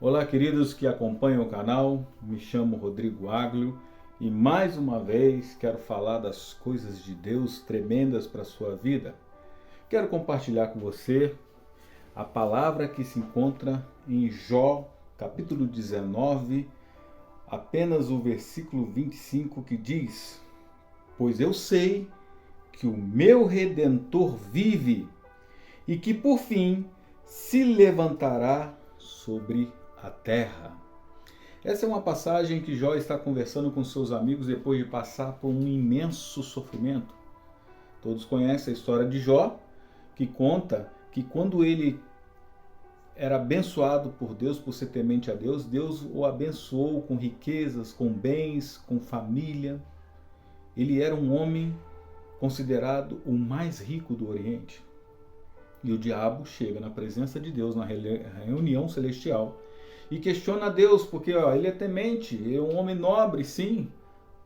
Olá, queridos que acompanham o canal, me chamo Rodrigo Aglio e mais uma vez quero falar das coisas de Deus tremendas para a sua vida. Quero compartilhar com você a palavra que se encontra em Jó, capítulo 19, apenas o versículo 25, que diz: Pois eu sei que o meu Redentor vive e que por fim se levantará sobre a terra. Essa é uma passagem que Jó está conversando com seus amigos depois de passar por um imenso sofrimento. Todos conhecem a história de Jó, que conta que quando ele era abençoado por Deus, por ser temente a Deus, Deus o abençoou com riquezas, com bens, com família. Ele era um homem considerado o mais rico do Oriente. E o diabo chega na presença de Deus, na reunião celestial, e questiona a Deus, porque ele é temente, é um homem nobre, sim,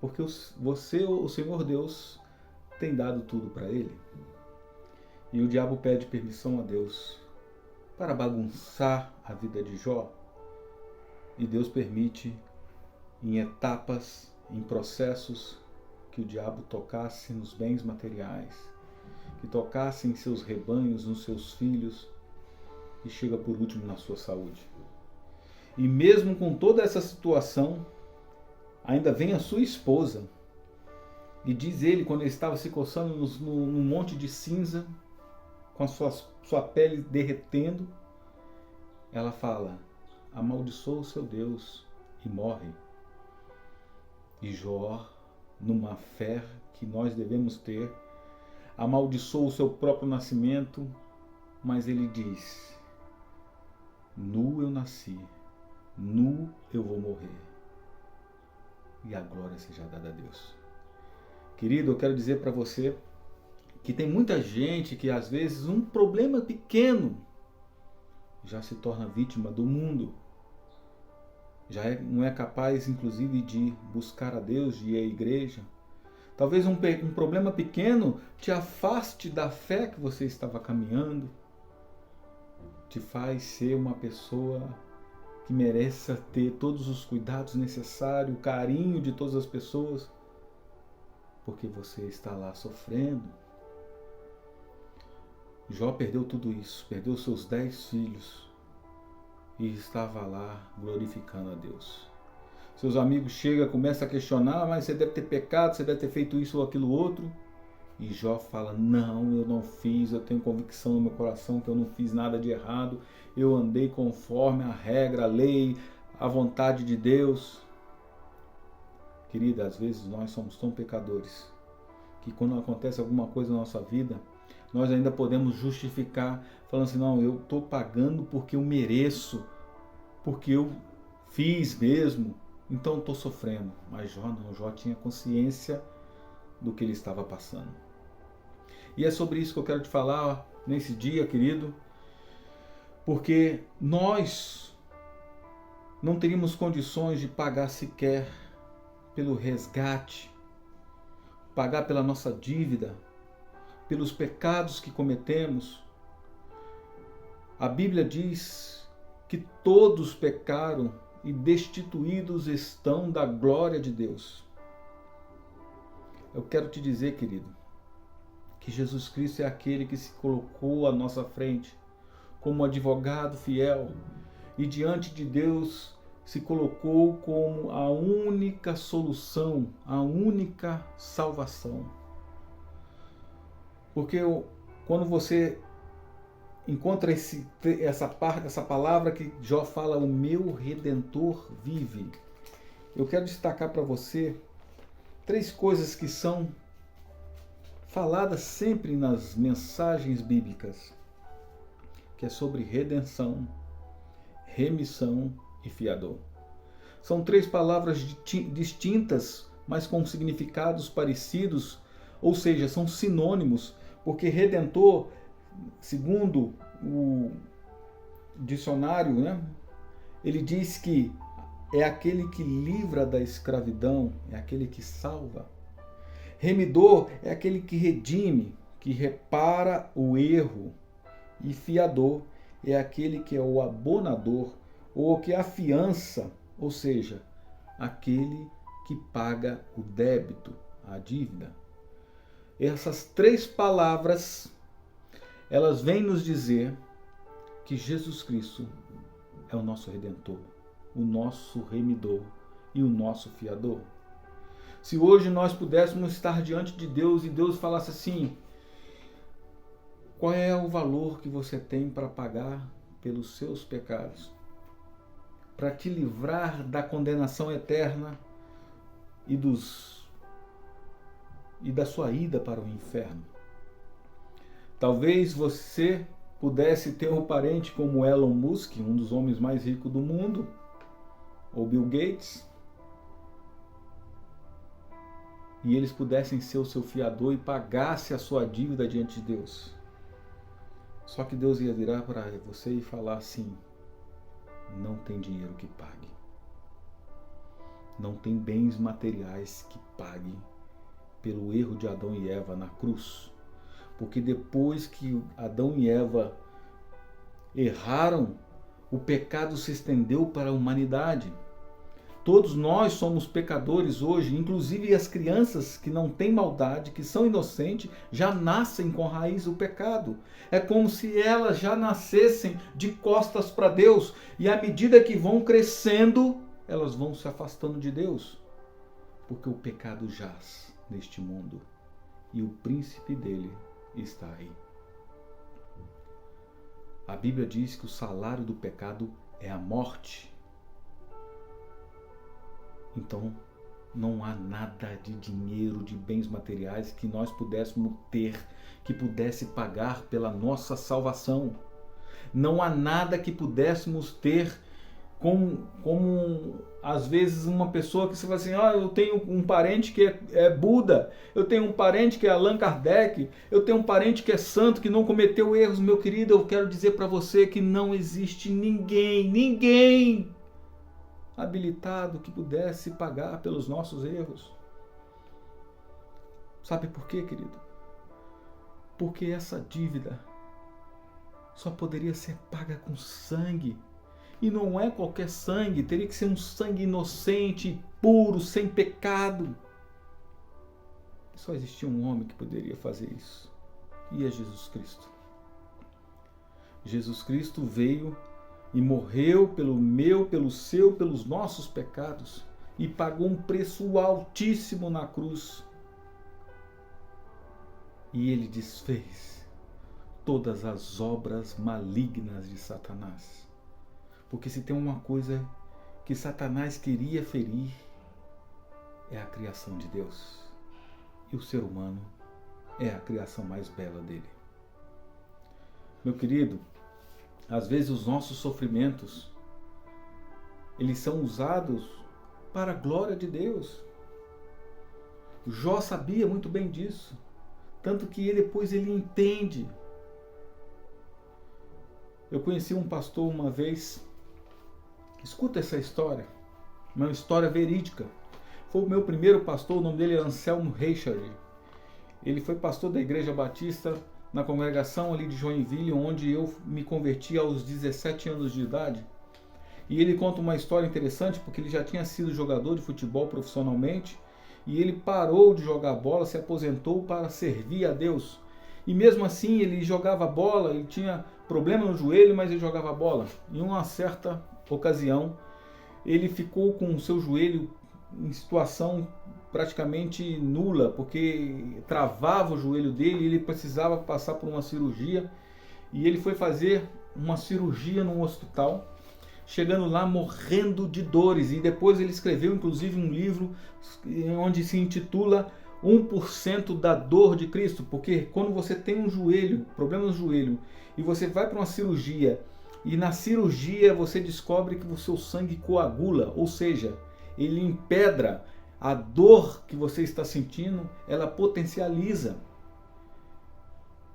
porque você, o Senhor Deus, tem dado tudo para ele. E o diabo pede permissão a Deus para bagunçar a vida de Jó. E Deus permite, em etapas, em processos, que o diabo tocasse nos bens materiais, que tocasse em seus rebanhos, nos seus filhos, e chega por último na sua saúde. E mesmo com toda essa situação, ainda vem a sua esposa, e diz ele, quando ele estava se coçando num monte de cinza, com a sua pele derretendo, ela fala: amaldiçoa o seu Deus e morre. E Jó, numa fé que nós devemos ter, amaldiçoa o seu próprio nascimento, mas ele diz: nu eu nasci, nu eu vou morrer, e a glória seja dada a Deus. Querido, eu quero dizer para você que tem muita gente que às vezes um problema pequeno já se torna vítima do mundo, não é capaz inclusive de buscar a Deus, de ir à igreja. Talvez um problema pequeno te afaste da fé que você estava caminhando, te faz ser uma pessoa que mereça ter todos os cuidados necessários, o carinho de todas as pessoas, porque você está lá sofrendo. Jó perdeu tudo isso, perdeu seus 10 filhos e estava lá glorificando a Deus. Seus amigos chegam, começam a questionar: mas você deve ter pecado, você deve ter feito isso ou aquilo outro. E Jó fala: não, eu não fiz, eu tenho convicção no meu coração que eu não fiz nada de errado, eu andei conforme a regra, a lei, a vontade de Deus. Querida, às vezes nós somos tão pecadores que quando acontece alguma coisa na nossa vida, nós ainda podemos justificar, falando assim: não, eu estou pagando porque eu mereço, porque eu fiz mesmo, então estou sofrendo. Mas Jó não, Jó tinha consciência do que ele estava passando. E é sobre isso que eu quero te falar nesse dia, querido, porque nós não teríamos condições de pagar sequer pelo resgate, pagar pela nossa dívida, pelos pecados que cometemos. A Bíblia diz que todos pecaram e destituídos estão da glória de Deus. Eu quero te dizer, querido, que Jesus Cristo é aquele que se colocou à nossa frente como advogado fiel e diante de Deus se colocou como a única solução, a única salvação. Porque quando você encontra essa palavra que Jó fala: o meu Redentor vive, eu quero destacar para você 3 coisas que são faladas sempre nas mensagens bíblicas, que é sobre redenção, remissão e fiador. São 3 palavras distintas, mas com significados parecidos, ou seja, são sinônimos, porque redentor, segundo o dicionário, ele diz que é aquele que livra da escravidão, é aquele que salva. Remidor é aquele que redime, que repara o erro. E fiador é aquele que é o abonador, ou que afiança, ou seja, aquele que paga o débito, a dívida. Essas três palavras, elas vêm nos dizer que Jesus Cristo é o nosso Redentor, o nosso remidor e o nosso fiador. Se hoje nós pudéssemos estar diante de Deus e Deus falasse assim: qual é o valor que você tem para pagar pelos seus pecados, para te livrar da condenação eterna e da sua ida para o inferno? Talvez você pudesse ter um parente como Elon Musk, um dos homens mais ricos do mundo, ou Bill Gates, e eles pudessem ser o seu fiador e pagasse a sua dívida diante de Deus. Só que Deus ia virar para você e falar assim: não tem dinheiro que pague. Não tem bens materiais que pague pelo erro de Adão e Eva na cruz. Porque depois que Adão e Eva erraram, o pecado se estendeu para a humanidade. Todos nós somos pecadores hoje, inclusive as crianças que não têm maldade, que são inocentes, já nascem com raiz do pecado. É como se elas já nascessem de costas para Deus, e à medida que vão crescendo, elas vão se afastando de Deus, porque o pecado jaz neste mundo e o príncipe dele está aí. A Bíblia diz que o salário do pecado é a morte. Então, não há nada de dinheiro, de bens materiais que nós pudéssemos ter, que pudesse pagar pela nossa salvação. Não há nada que pudéssemos ter como às vezes uma pessoa que você fala assim: eu tenho um parente que é Buda, eu tenho um parente que é Allan Kardec, eu tenho um parente que é santo, que não cometeu erros. Meu querido, eu quero dizer para você que não existe ninguém habilitado que pudesse pagar pelos nossos erros. Sabe por quê, querido? Porque essa dívida só poderia ser paga com sangue. E não é qualquer sangue, teria que ser um sangue inocente, puro, sem pecado. Só existia um homem que poderia fazer isso, e é Jesus Cristo. Jesus Cristo veio e morreu pelo meu, pelo seu, pelos nossos pecados, e pagou um preço altíssimo na cruz. E ele desfez todas as obras malignas de Satanás. Porque se tem uma coisa que Satanás queria ferir, é a criação de Deus. E o ser humano é a criação mais bela dele. Meu querido, às vezes os nossos sofrimentos, eles são usados para a glória de Deus. Jó sabia muito bem disso. Tanto que depois ele entende. Eu conheci um pastor uma vez. Escuta essa história, uma história verídica. Foi o meu primeiro pastor, o nome dele é Anselmo Reichard. Ele foi pastor da Igreja Batista na congregação ali de Joinville, onde eu me converti aos 17 anos de idade. E ele conta uma história interessante, porque ele já tinha sido jogador de futebol profissionalmente, e ele parou de jogar bola, se aposentou para servir a Deus. E mesmo assim ele jogava bola, ele tinha problema no joelho, mas ele jogava bola. Em uma certa ocasião, ele ficou com o seu joelho em situação praticamente nula, porque travava o joelho dele e ele precisava passar por uma cirurgia. E ele foi fazer uma cirurgia num hospital, chegando lá morrendo de dores. E depois ele escreveu inclusive um livro onde se intitula 1% da dor de Cristo, porque quando você tem um joelho, problema no joelho, e você vai para uma cirurgia, e na cirurgia você descobre que o seu sangue coagula, ou seja, ele empedra a dor que você está sentindo, ela potencializa.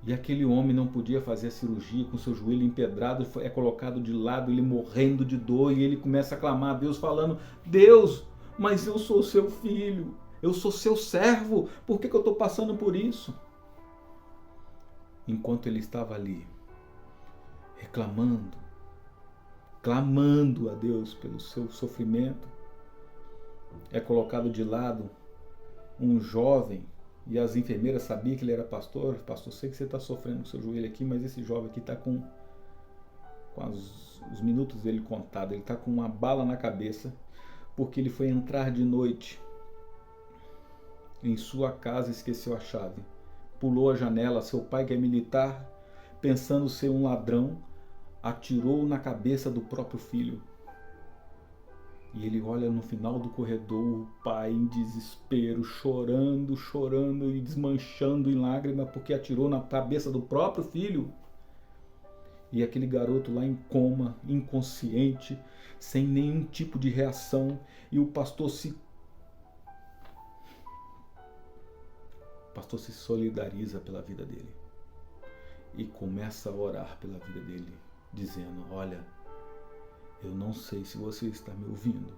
E aquele homem não podia fazer a cirurgia com seu joelho empedrado, é colocado de lado, ele morrendo de dor, e ele começa a clamar a Deus falando: Deus, mas eu sou seu filho, eu sou seu servo, por que eu estou passando por isso? Enquanto ele estava ali, reclamando, clamando a Deus pelo seu sofrimento. É colocado de lado um jovem e as enfermeiras sabiam que ele era pastor. Pastor, sei que você está sofrendo com seu joelho aqui, mas esse jovem aqui está com os minutos dele contados. Ele está com uma bala na cabeça porque ele foi entrar de noite em sua casa e esqueceu a chave. Pulou a janela, seu pai, que é militar, pensando ser um ladrão, atirou na cabeça do próprio filho. E ele olha no final do corredor, o pai em desespero, chorando e desmanchando em lágrimas porque atirou na cabeça do próprio filho. E aquele garoto lá em coma, inconsciente, sem nenhum tipo de reação. E o pastor se solidariza pela vida dele. E começa a orar pela vida dele, dizendo: olha, eu não sei se você está me ouvindo,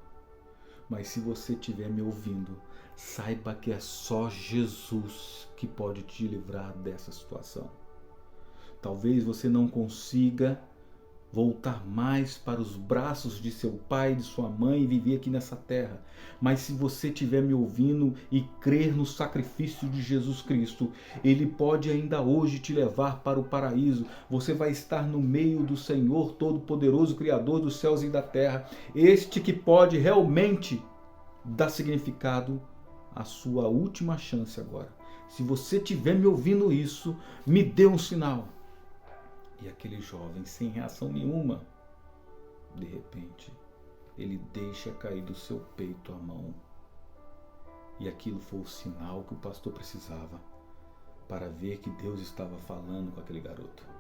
mas se você estiver me ouvindo, saiba que é só Jesus que pode te livrar dessa situação. Talvez você não consiga voltar mais para os braços de seu pai e de sua mãe e viver aqui nessa terra. Mas se você estiver me ouvindo e crer no sacrifício de Jesus Cristo, Ele pode ainda hoje te levar para o paraíso. Você vai estar no meio do Senhor Todo-Poderoso, Criador dos céus e da terra. Este que pode realmente dar significado à sua última chance agora. Se você estiver me ouvindo isso, me dê um sinal. E aquele jovem, sem reação nenhuma, de repente, ele deixa cair do seu peito a mão. E aquilo foi o sinal que o pastor precisava para ver que Deus estava falando com aquele garoto.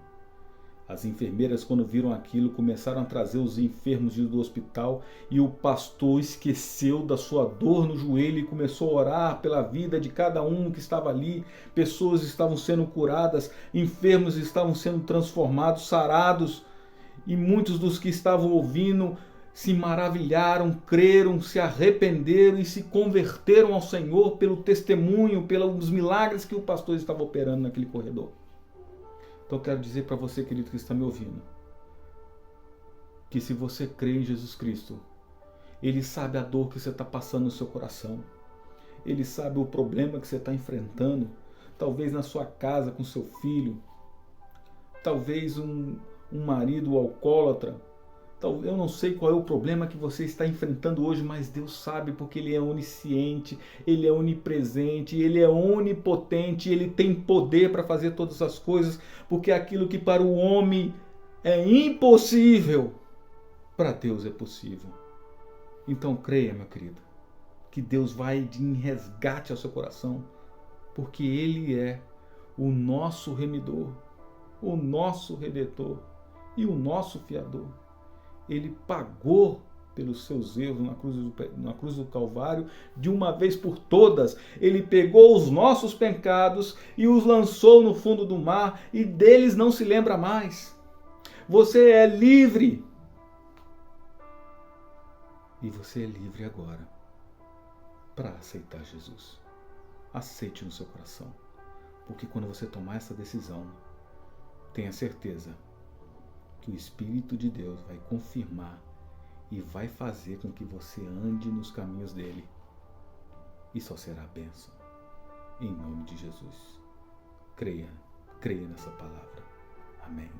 As enfermeiras, quando viram aquilo, começaram a trazer os enfermos do hospital e o pastor esqueceu da sua dor no joelho e começou a orar pela vida de cada um que estava ali. Pessoas estavam sendo curadas, enfermos estavam sendo transformados, sarados, e muitos dos que estavam ouvindo se maravilharam, creram, se arrependeram e se converteram ao Senhor pelo testemunho, pelos milagres que o pastor estava operando naquele corredor. Então eu quero dizer para você, querido, que está me ouvindo, que se você crê em Jesus Cristo, Ele sabe a dor que você está passando no seu coração. Ele sabe o problema que você está enfrentando. Talvez na sua casa com seu filho. Talvez um marido alcoólatra. Eu não sei qual é o problema que você está enfrentando hoje, mas Deus sabe, porque Ele é onisciente, Ele é onipresente, Ele é onipotente, Ele tem poder para fazer todas as coisas, porque aquilo que para o homem é impossível, para Deus é possível. Então creia, meu querido, que Deus vai em resgate ao seu coração, porque Ele é o nosso remidor, o nosso redentor e o nosso fiador. Ele pagou pelos seus erros na cruz do Calvário de uma vez por todas. Ele pegou os nossos pecados e os lançou no fundo do mar e deles não se lembra mais. Você é livre. E você é livre agora para aceitar Jesus. Aceite no seu coração. Porque quando você tomar essa decisão, tenha certeza que o Espírito de Deus vai confirmar e vai fazer com que você ande nos caminhos dele. E só será bênção. Em nome de Jesus. Creia nessa palavra. Amém.